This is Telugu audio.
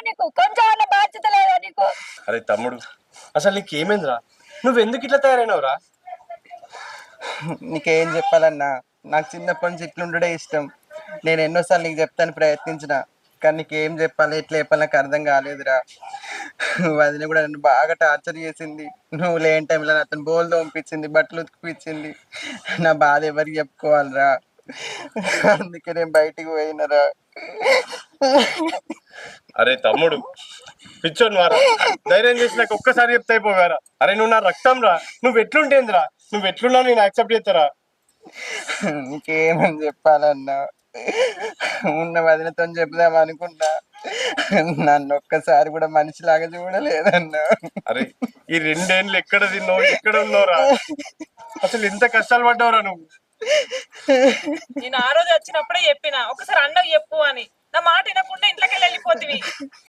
నీకు కొంచెం అన్న బాధ్యత లేదా నీకు? అరే తమ్ముడు, అసలు నీకేమైందిరా? నువ్వెందుకు ఇట్లా తయారైనవురా? నీకేం చెప్పాలన్నా, నాకు చిన్నప్పటి నుంచి ఇట్లుండే ఇష్టం. నేను ఎన్నోసార్లు నీకు చెప్తాను ప్రయత్నించిన, కానీ నీకేం చెప్పాలి ఎట్లా చెప్పాలి నాకు అర్థం కాలేదురా. వదిన కూడా నన్ను బాగా టార్చర్ చేసింది. నువ్వు లేని టైంలో అతను బోల్ తోంపించింది, బట్టలు ఉతికిపించింది. నా బాధ ఎవరికి చెప్పుకోవాలిరా. అందుకే నేను బయటికి పోయినరా. అరే తమ్ముడు, పిచ్చోని వారా, ధైర్యం చేసి నాకు ఒక్కసారి చెప్తే అయిపోగారా. అరే నువ్వు నా రక్తం రా, నువ్వు ఎట్లుంటేందిరా, నువ్వు ఎట్లున్నావు నేను యాక్సెప్ట్ చేస్తారా. నీకేమని చెప్పాలన్నా, ఉన్న వదినతో చెప్దాం అనుకున్నా, నన్ను ఒక్కసారి కూడా మనిషిలాగా చూడలేదన్నా. అరే ఈ 2 ఏళ్ళు ఎక్కడ తిన్నావు, ఎక్కడ ఉన్నావురా? అసలు ఎంత కష్టాలు పడ్డావురా నువ్వు. నేను ఆ రోజు వచ్చినప్పుడే చెప్పిన ఒకసారి అన్నకు చెప్పు అని. నా మాట వినకుండా ఇంట్లోకి వెళ్ళిపోతివి.